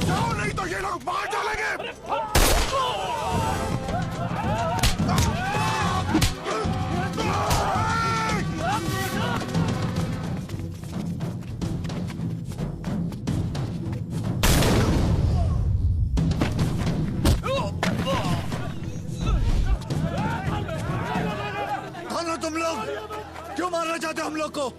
जाओ नहीं तो ये लोग मार डालेंगे। कौन हो तुम लोग? क्यों मारना चाहते हो हम लोग को?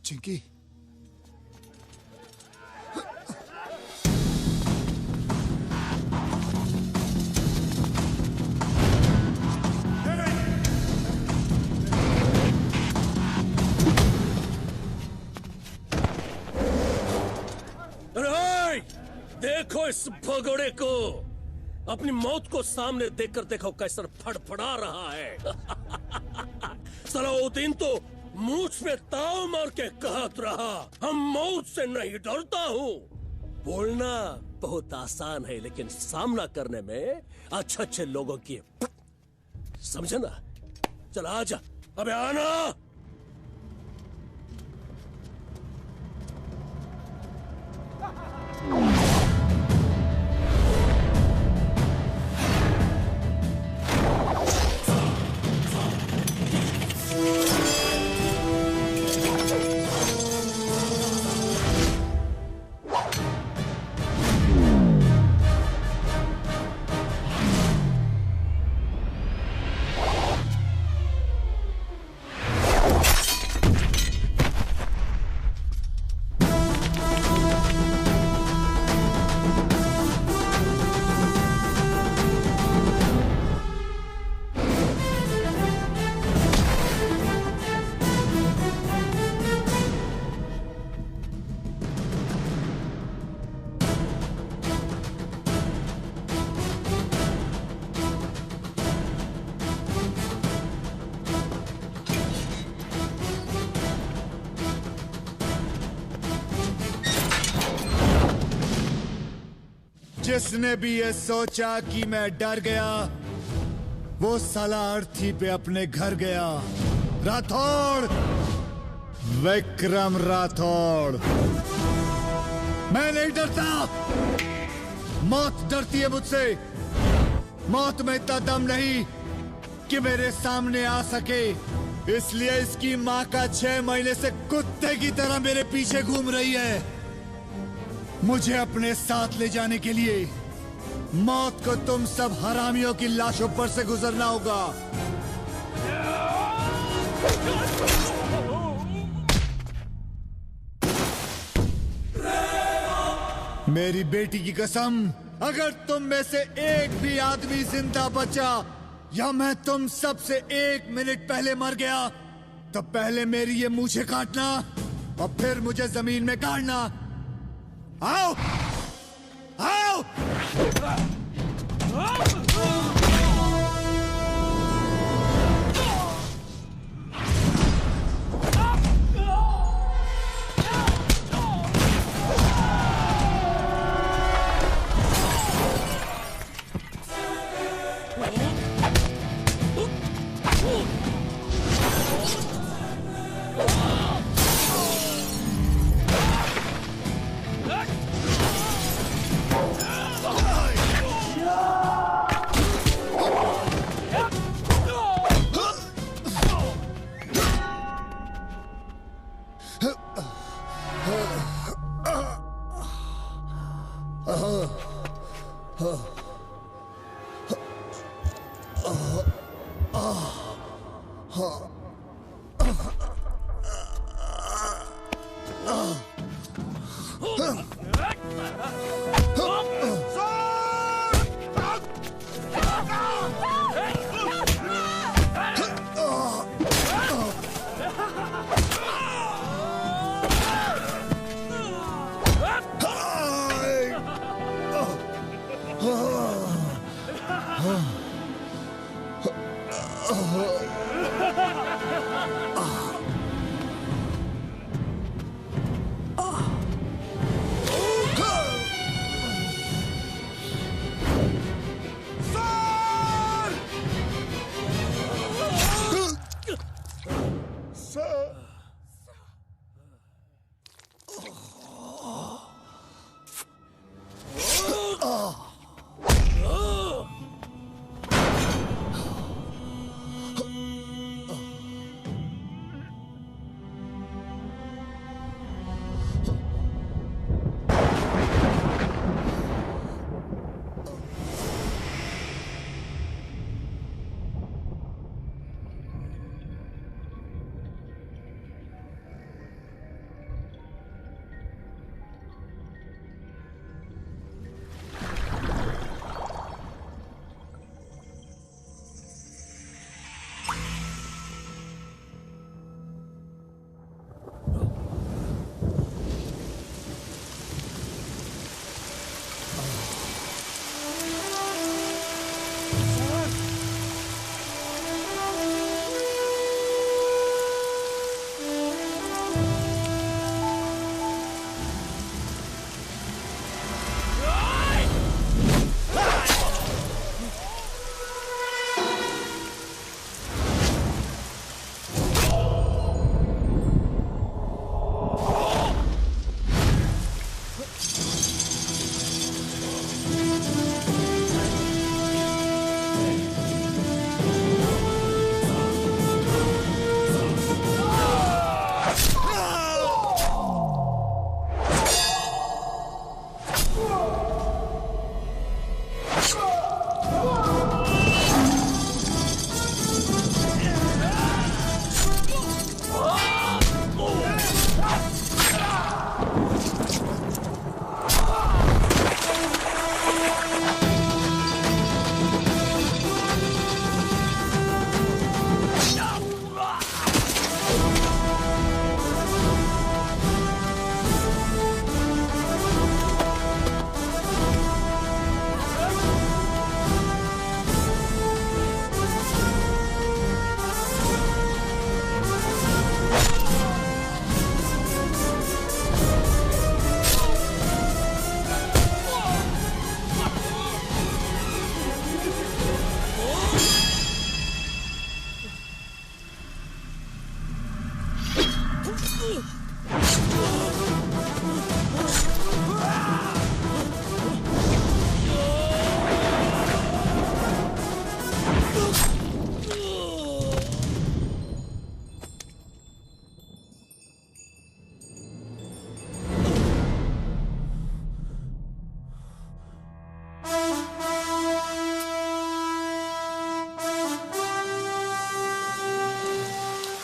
चिंकी, देखो इस भगोड़े को, अपनी मौत को सामने देखकर देखो कैसे फड़फड़ा रहा है। सलाउद्दीन तो मूछ में ताव मार के कहत रहा, हम मौत से नहीं डरता हूँ। बोलना बहुत आसान है लेकिन सामना करने में अच्छे अच्छे लोगों की, समझे ना? चल आजा, अबे आना। जिसने भी ये सोचा कि मैं डर गया, वो साला अर्थी पे अपने घर गया। राठौड़, विक्रम राठौड़। मैं नहीं डरता, मौत डरती है मुझसे। मौत में इतना दम नहीं कि मेरे सामने आ सके, इसलिए इसकी माँ का 6 महीने से कुत्ते की तरह मेरे पीछे घूम रही है। मुझे अपने साथ ले जाने के लिए मौत को तुम सब हरामियों की लाशों पर से गुजरना होगा। मेरी बेटी की कसम, अगर तुम में से एक भी आदमी जिंदा बचा या मैं तुम सब से 1 मिनट पहले मर गया, तो पहले मेरी ये मूछें काटना और फिर मुझे जमीन में गाड़ना। आओ, आओ।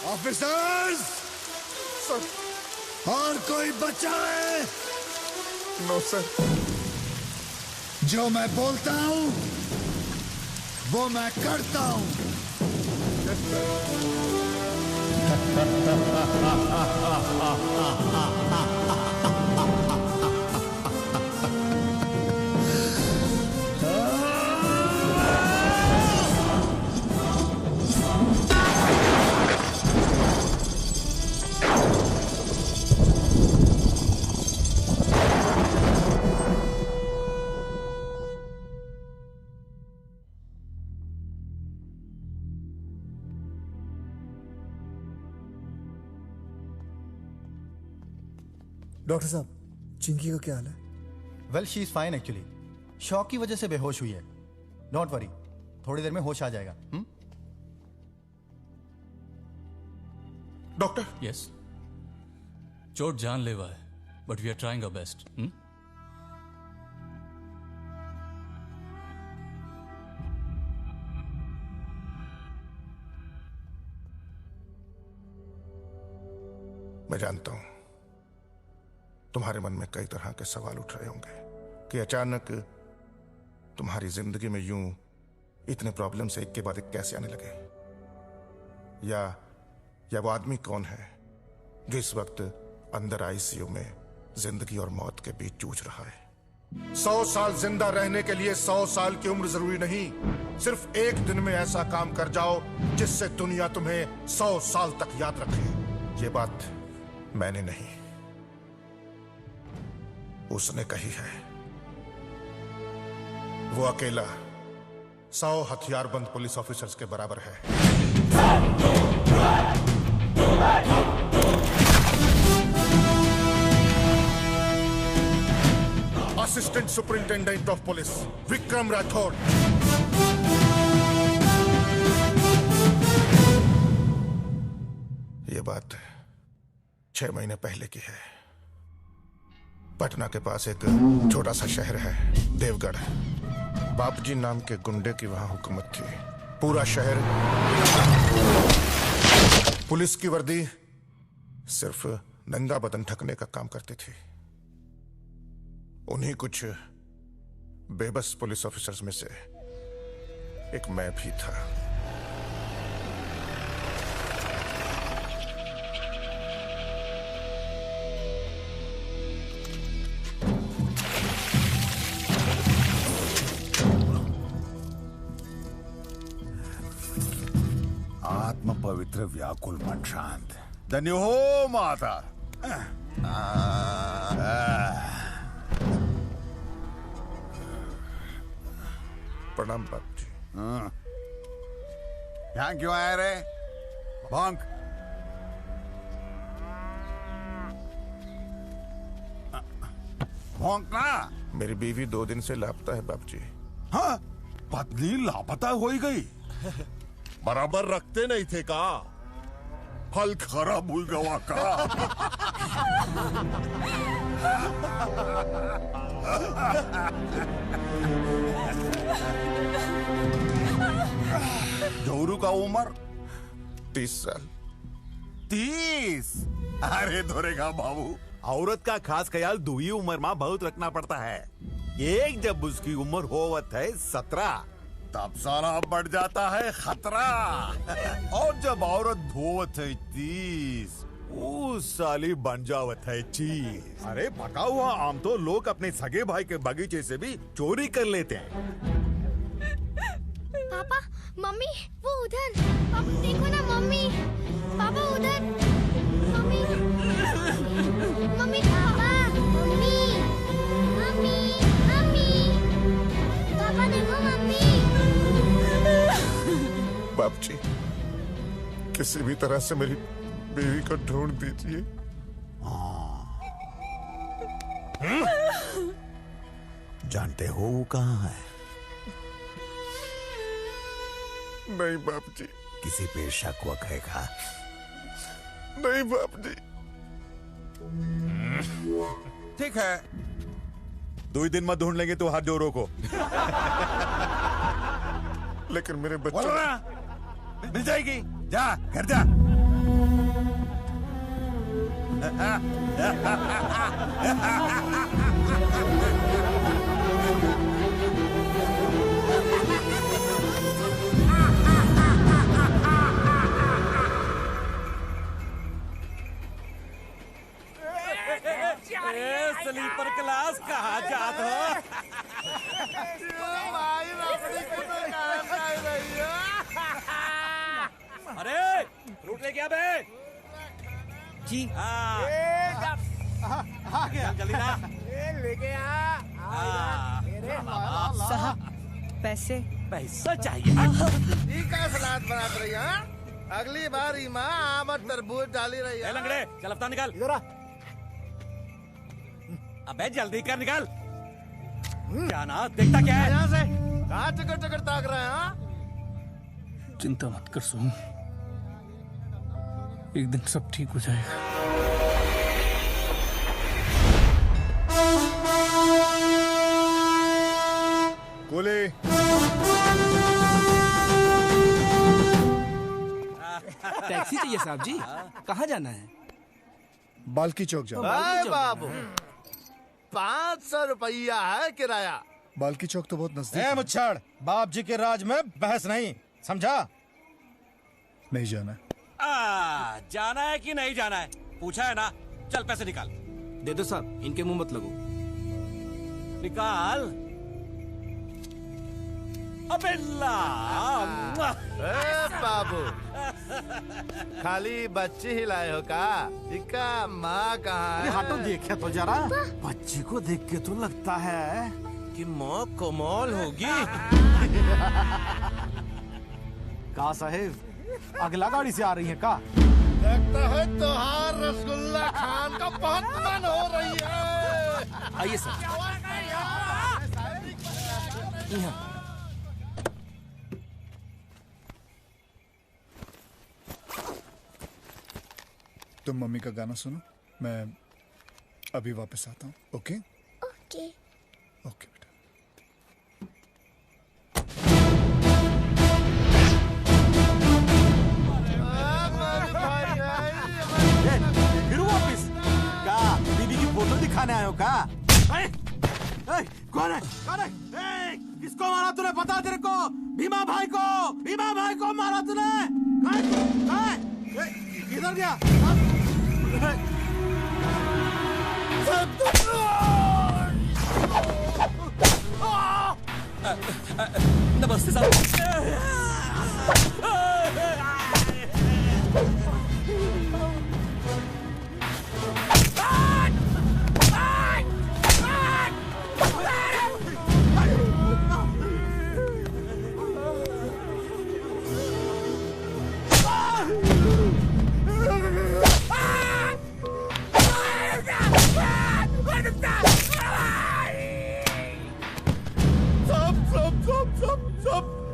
Officers, sir. और कोई बचा है? No sir. जो मैं बोलता हूं वो मैं करता हूं। डॉक्टर साहब, चिंकी का क्या हाल है? Well she is fine actually. Shock की वजह से बेहोश हुई है। डोंट वरी, थोड़ी देर में होश आ जाएगा। डॉक्टर। यस, चोट जानलेवा है, but we are trying our best. मैं जानता हूं तुम्हारे मन में कई तरह के सवाल उठ रहे होंगे कि अचानक तुम्हारी जिंदगी में यूं इतने प्रॉब्लम्स एक के बाद एक कैसे आने लगे, या वो आदमी कौन है जो इस वक्त अंदर आईसीयू में जिंदगी और मौत के बीच जूझ रहा है। 100 साल जिंदा रहने के लिए 100 साल की उम्र जरूरी नहीं, सिर्फ एक दिन में ऐसा काम कर जाओ जिससे दुनिया तुम्हें 100 साल तक याद रखे। ये बात मैंने नहीं, उसने कही है। वो अकेला 100 हथियारबंद पुलिस ऑफिसर्स के बराबर है। Assistant superintendent of police Vikram Rathore. यह बात 6 महीने पहले की है। पटना के पास एक छोटा सा शहर है देवगढ़। बापजी नाम के गुंडे की वहां हुकूमत थी। पूरा शहर पुलिस की वर्दी सिर्फ नंगा बदन ढकने का काम करती थी। उन्हीं कुछ बेबस पुलिस ऑफिसर्स में से एक मैं भी था। आत्म पवित्र व्याकुल मन शांत। धन्य हो माता। प्रणाम बाप जी। यहाँ क्यों आए रे? भौंक। भौंकना। मेरी बीवी 2 दिन से लापता है बाप जी। हाँ, पत्नी लापता हो गई। बराबर रखते नहीं थे का? फल खराब हुई गवा का? जोरू का उम्र 30 साल। 30? अरे धोरेगा बाबू, औरत का खास ख्याल दुई उम्र में बहुत रखना पड़ता है। एक जब उसकी उम्र होवत है 17, तब सारा बढ़ जाता है खतरा। और जब औरत धोवत है 30, उस साली बन जावत है चीज। अरे पका हुआ आम तो लोग अपने सगे भाई के बगीचे से भी चोरी कर लेते हैं। पापा, मम्मी, वो उधर। पापा देखो ना मम्मी, पापा उधर। मम्मी, मम्मी, पापा, मम्मी, मम्मी, मम्मी, पापा देखो मम्मी। बाप जी, किसी भी तरह से मेरी बीवी को ढूंढ दीजिए। जानते हो वो कहाँ है? नहीं बाप जी। किसी पे शक वक है का? नहीं बाप जी। ठीक है, 2 दिन में ढूंढ लेंगे तो हाथ जोड़ो को। लेकिन मेरे बच्चे बोलो ना, मिल जाएगी। जा घर जा। स्लीपर क्लास कहाँ जात हो? अरे लूट ले गया बे जी। जल्दी ना लेके साहब, पैसे पैसा चाहिए। का सलाद बनात रही है। अगली बार माँ आमद तरबूज डाली रही है। लंगड़े चल अफ्तार निकाल। इधर आ। अबे जल्दी कर, निकाल। क्या ना देखता क्या है? यहाँ से कहाँ चक्कर चक्कर ताक रहे हैं? चिंता मत कर सोनू, एक दिन सब ठीक हो जाएगा। गोली। टैक्सी चाहिए साहब जी, कहाँ जाना है? बाल्की चौक जाओ। अरे बाबू 500 रुपया है किराया। बाल्की चौक तो बहुत नजदीक है। मुच्छड़, बाप जी के राज में बहस नहीं, समझा? नहीं जाना। जाना है कि नहीं जाना है पूछा है ना। चल पैसे निकाल। दे दो साहब, इनके मुंह मत लगो। निकाल। अबे ला। बाबू खाली बच्ची ही लाए हो का? इका माँ कहाँ है? हटो देखे तो जरा, बच्ची को देख के तो लगता है कि माँ कमाल होगी। का साहेब अगला गाड़ी से आ रही है का? लगता है त्योहार रसगुल्ला खान का बहुत मन हो रही है। आइए सर। तुम मम्मी का गाना सुनो, मैं अभी वापस आता हूँ। ओके ओके ओके बेटा। फिर वापिस का बीबी की फोटो दिखाने आयो का? कौन है? कौन है? किसको मारा तूने? बता तेरे को। भीमा भाई को मारा तूने। किधर गया? नमस्ते साहब।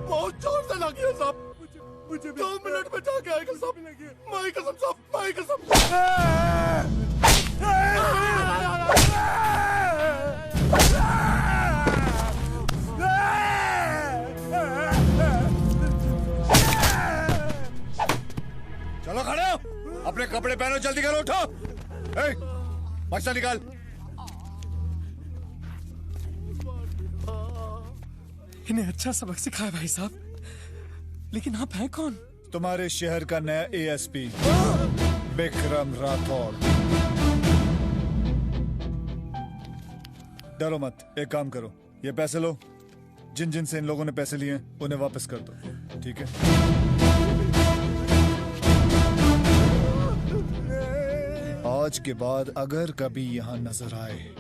बहुत जोर से लगी है साहब। मुझे 2 मिनट में जाके आएगा साहब। माई कसम साहब, माई कसम। चलो खड़े हो, अपने कपड़े पहनो, जल्दी करो, उठो। पैसा निकाल। इन्हें अच्छा सबक सिखाया भाई साहब, लेकिन आप हैं कौन? तुम्हारे शहर का नया एएसपी विक्रम राठौड़। डरो मत, एक काम करो, ये पैसे लो, जिन जिन से इन लोगों ने पैसे लिए उन्हें वापस कर दो, ठीक है? आज के बाद अगर कभी यहां नजर आए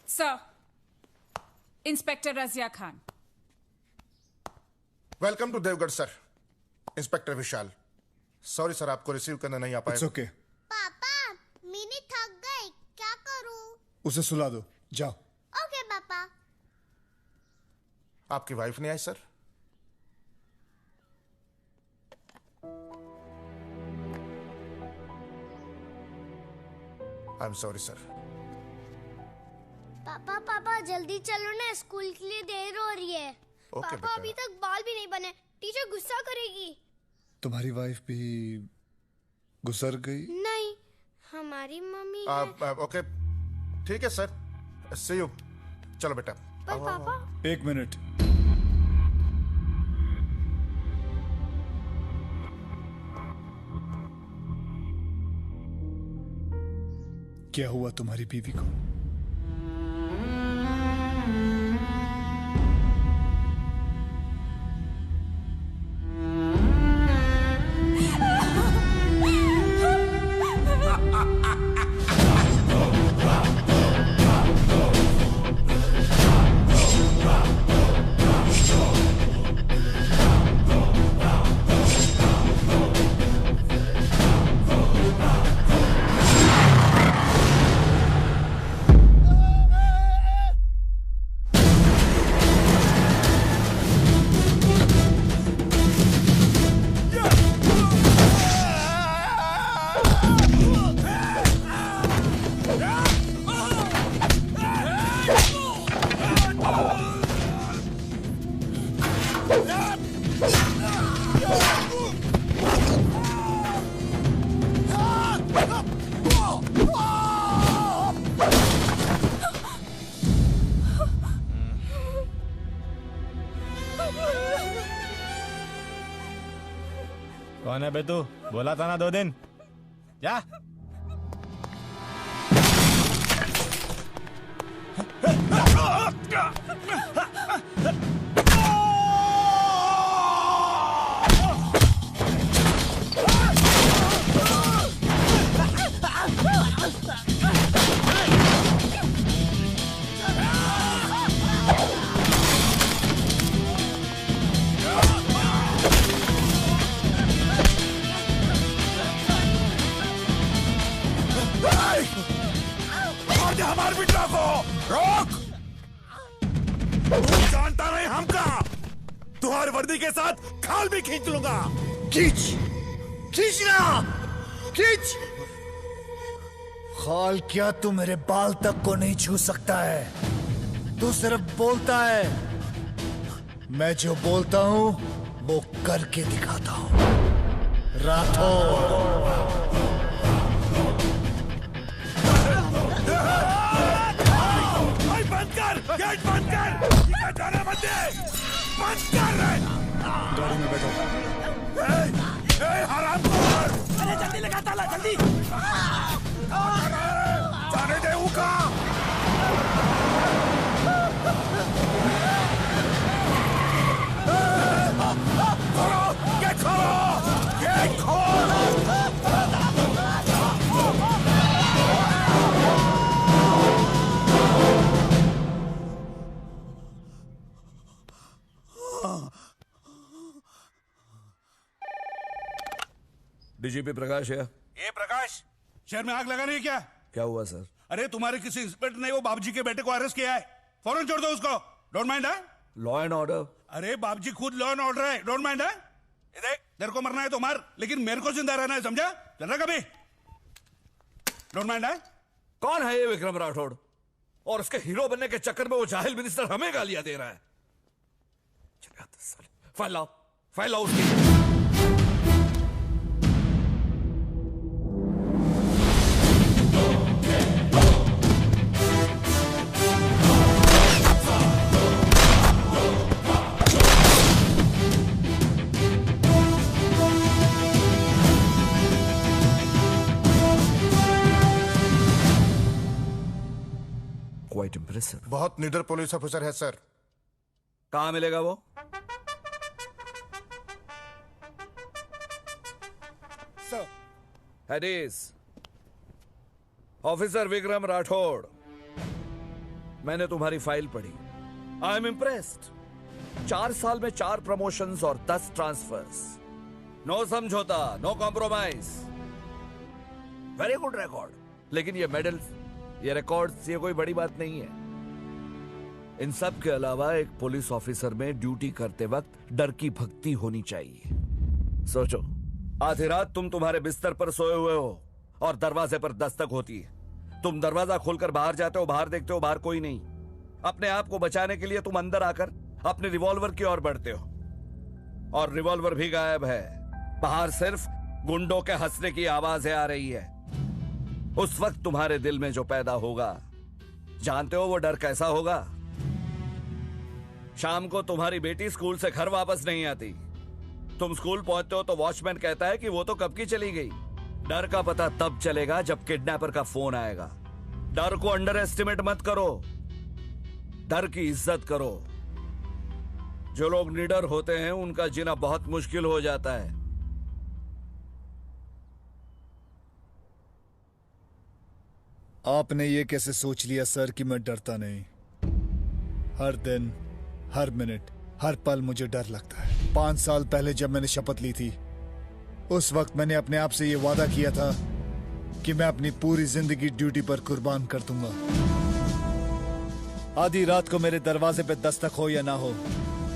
sir, inspector Razia Khan. Welcome to Devgarh sir. Inspector Vishal. Sorry sir, आपको रिसीव करने नहीं आ पाए। It's okay. पापा मिनी थक गई, क्या करूं? उसे सुला दो, जाओ। ओके पापा। आपकी वाइफ नहीं आई sir? I am sorry sir. पापा जल्दी चलो ना, स्कूल के लिए देर हो रही है। ओके पापा बेटा। अभी तक बाल भी नहीं बने, टीचर गुस्सा करेगी। तुम्हारी वाइफ भी गुजर गई? नहीं, हमारी मम्मी ओके ठीक है सर, सी यू। चलो बेटा। पर पापा 1 मिनट। क्या हुआ तुम्हारी बीवी को? कौन है बे तू? बोला था ना 2 दिन। जा। हमारे बिटला को रोक। तू जानता नहीं हमका, तुम्हारी वर्दी के साथ खाल भी खींच लूंगा। खींचना, खींच। खाल क्या तू मेरे बाल तक को नहीं छू सकता है। तू सिर्फ बोलता है, मैं जो बोलता हूं वो करके दिखाता हूं। राठौड़। बंद कर, गेट बंद कर, ये जाने मत दे, बंद कर रहे। गाड़ी में बैठो। हरामखोर! अरे जल्दी लगा ताला, जल्दी। जाने दे उका। खोलो, गेट खोलो, गेट खोलो। डीजीपी प्रकाश है। ये प्रकाश, शहर में आग लगानी है क्या? क्या हुआ सर? अरे तुम्हारे किसी इंस्पेक्टर ने वो बाबूजी के बेटे को अरेस्ट किया है। फौरन छोड़ दो उसको। डोंट माइंड है? Law and order. अरे बाबूजी खुद लॉ एंड ऑर्डर है। डोंट माइंड है? देख, तेरे को मरना है तो मार, लेकिन मेरे को जिंदा रहना है, समझा? चल रहा कभी? डोंट माइंड है? कौन है ये विक्रम राठौड़? और उसके हीरो बनने के चक्कर में वो जाहिल मिनिस्टर हमें गालियां दे रहा है। फाइल लाओ, फाइल लाओ उसकी। Quite impressive. बहुत निडर पुलिस ऑफिसर है सर। कहां मिलेगा वो? सर। हेडिस, ऑफिसर विक्रम राठौड़, मैंने तुम्हारी फाइल पढ़ी। I am impressed. 4 साल में 4 प्रमोशंस और 10 ट्रांसफर्स। नो समझौता, no compromise. Very good record. लेकिन ये मेडल्स, ये रिकॉर्ड्स, ये कोई बड़ी बात नहीं है। इन सब के अलावा एक पुलिस ऑफिसर में ड्यूटी करते वक्त डर की भक्ति होनी चाहिए। सोचो, आधी रात तुम तुम्हारे बिस्तर पर सोए हुए हो और दरवाजे पर दस्तक होती है। तुम दरवाजा खोलकर बाहर जाते हो, बाहर देखते हो, बाहर कोई नहीं। अपने आप को बचाने के लिए तुम अंदर आकर अपने रिवॉल्वर की ओर बढ़ते हो, और रिवॉल्वर भी गायब है। बाहर सिर्फ गुंडों के हंसने की आवाजें आ रही है। उस वक्त तुम्हारे दिल में जो पैदा होगा, जानते हो वो डर कैसा होगा? शाम को तुम्हारी बेटी स्कूल से घर वापस नहीं आती। तुम स्कूल पहुंचते हो तो वॉचमैन कहता है कि वो तो कब की चली गई। डर का पता तब चलेगा जब किडनैपर का फोन आएगा। डर को अंडर एस्टिमेट मत करो, डर की इज्जत करो। जो लोग निडर होते हैं उनका जीना बहुत मुश्किल हो जाता है। आपने ये कैसे सोच लिया सर कि मैं डरता नहीं? हर दिन, हर मिनट, हर पल मुझे डर लगता है। 5 साल पहले जब मैंने शपथ ली थी, उस वक्त मैंने अपने आप से ये वादा किया था कि मैं अपनी पूरी जिंदगी ड्यूटी पर कुर्बान कर दूंगा। आधी रात को मेरे दरवाजे पे दस्तक हो या ना हो,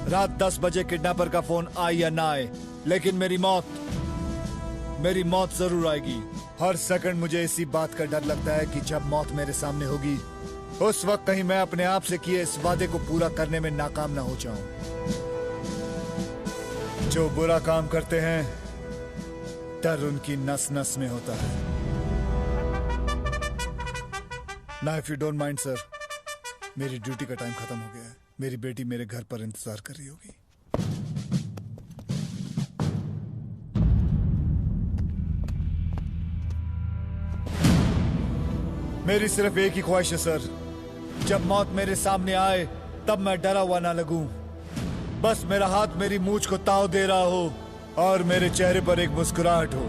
रात 10 बजे किडनैपर का फोन आए या ना आए, लेकिन मेरी मौत जरूर आएगी। हर सेकंड मुझे इसी बात का डर लगता है कि जब मौत मेरे सामने होगी, उस वक्त कहीं मैं अपने आप से किए इस वादे को पूरा करने में नाकाम ना हो जाऊं। जो बुरा काम करते हैं, डर उनकी नस नस में होता है। ना if you don't mind sir, मेरी ड्यूटी का टाइम खत्म हो गया है। मेरी बेटी मेरे घर पर इंतजार कर रही होगी। मेरी सिर्फ एक ही ख्वाहिश है सर, जब मौत मेरे सामने आए तब मैं डरा हुआ ना लगूं। बस मेरा हाथ मेरी मूंछ को ताव दे रहा हो और मेरे चेहरे पर एक मुस्कुराहट हो।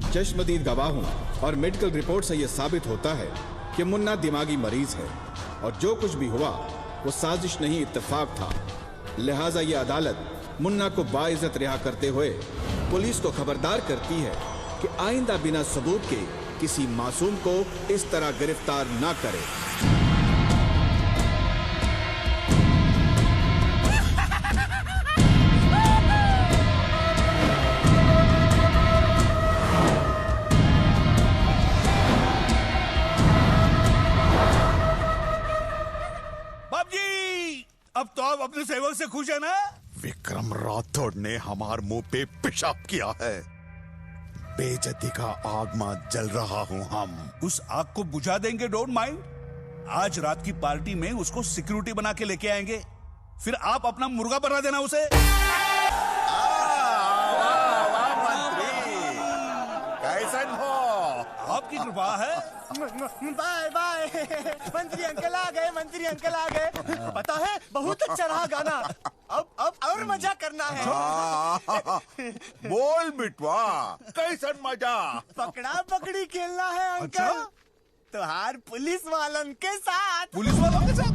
चश्मदीद गवाह हूं और मेडिकल रिपोर्ट से यह साबित होता है कि मुन्ना दिमागी मरीज है और जो कुछ भी हुआ वो साजिश नहीं, इत्तेफाक था। लिहाजा ये अदालत मुन्ना को बाइज्जत रिहा करते हुए पुलिस को खबरदार करती है कि आइंदा बिना सबूत के किसी मासूम को इस तरह गिरफ्तार ना करे। अब तो आप अपने सेवक से खुश है ना? विक्रम राठौड़ ने हमारे मुंह पे पेशाब किया है। बेइज्जती का आग में जल रहा हूं हम। उस आग को बुझा देंगे, डोंट माइंड। आज रात की पार्टी में उसको सिक्योरिटी बना के लेके आएंगे, फिर आप अपना मुर्गा बना देना उसे। कैसन हो? आपकी कृपा है। Bye bye. मंत्री अंकल आ गए, मंत्री अंकल आ गए। पता है बहुत अच्छा रहा गाना। अब और मजा करना है। बोल बिटवा, कैसन मजा? पकड़ा पकड़ी खेलना है अंकल। अच्छा? तुहार पुलिस वालन के साथ। पुलिस वालों के साथ?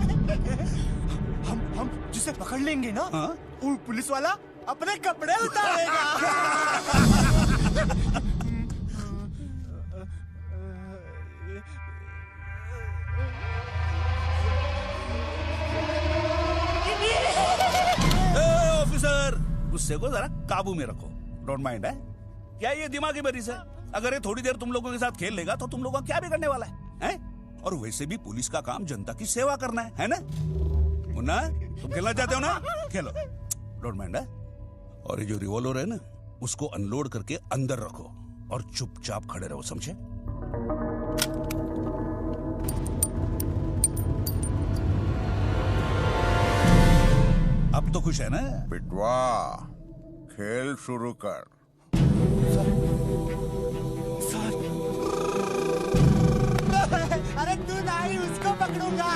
हम जिसे पकड़ लेंगे ना, वो पुलिस वाला अपने कपड़े उतारेगा। ऑफिसर, गुस्से को जरा काबू में रखो। डोंट माइंड है क्या? ये दिमागी मरीज है। अगर ये थोड़ी देर तुम लोगों के साथ खेल लेगा तो तुम लोगों को क्या बिगड़ने वाला है? और वैसे भी पुलिस का काम जनता की सेवा करना है ना? मुन्ना, तुम खेलना चाहते हो ना? खेलो, डोंट माइंड है। और ये जो रिवॉल्वर है ना, उसको अनलोड करके अंदर रखो और चुपचाप खड़े रहो, समझे? अब तो खुश है ना? बिटवा, खेल शुरू कर। अरे तू नहीं, उसको पकड़ूंगा।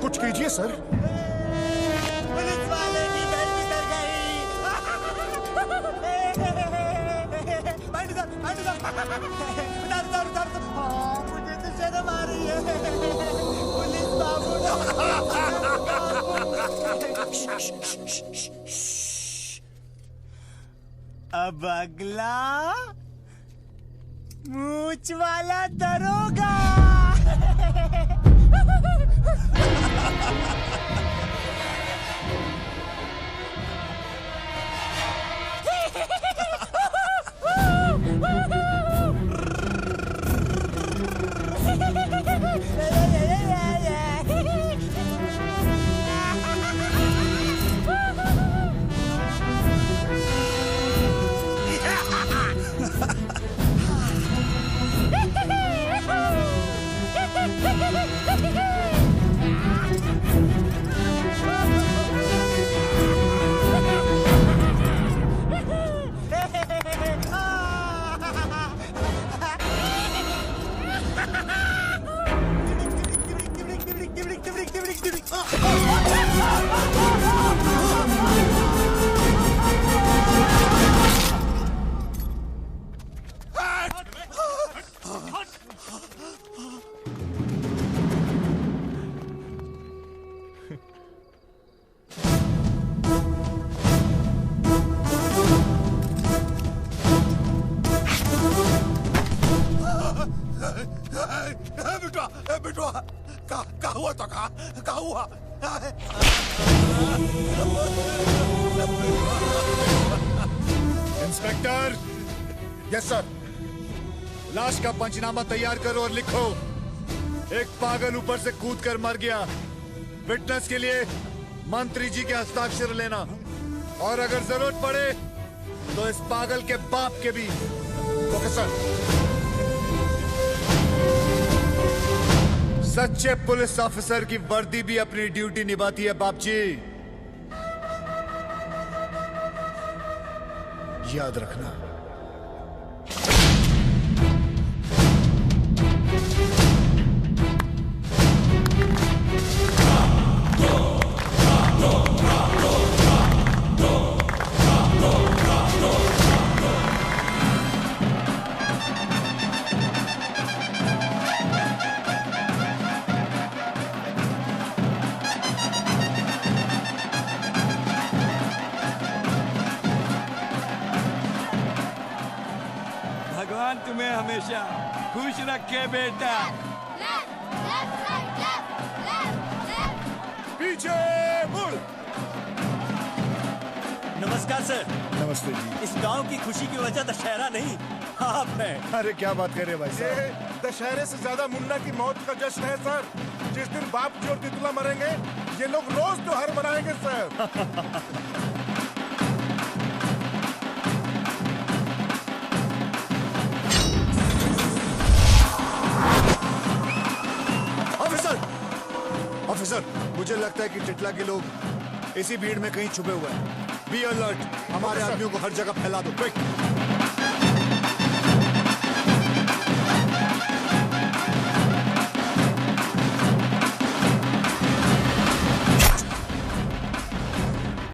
कुछ कीजिए सर। पुलिस वाले की बेल्ट उतर गई। उतार। मुझे तो शर्म आ रही है। पुलिस बाबू। अब अगला मूंछ वाला दरोगा। बिटवा बिटवा का हुआ तो का हुआ? इंस्पेक्टर। Yes sir. लाश का पंचनामा तैयार करो और लिखो, एक पागल ऊपर से कूदकर मर गया। विटनेस के लिए मंत्री जी के हस्ताक्षर लेना, और अगर जरूरत पड़े तो इस पागल के बाप के भी। Okay sir. सच्चे पुलिस ऑफिसर की वर्दी भी अपनी ड्यूटी निभाती है बाप जी, याद रखना। भगवान तुम्हें हमेशा खुश रखे बेटा। पीछे मुड़। नमस्कार सर। नमस्ते जी। इस गांव की खुशी की वजह दशहरा नहीं, आप हैं। अरे क्या बात कर रहे भाई साहब? ये दशहरे से ज्यादा मुन्ना की मौत का जश्न है सर। जिस दिन बाप जी और तितला मरेंगे, ये लोग रोज त्योहार मनाएंगे सर। ऑफिसर, मुझे लगता है कि टिटला के लोग इसी भीड़ में कहीं छुपे हुए हैं। बी अलर्ट, हमारे आदमियों को हर जगह फैला दो, क्विक।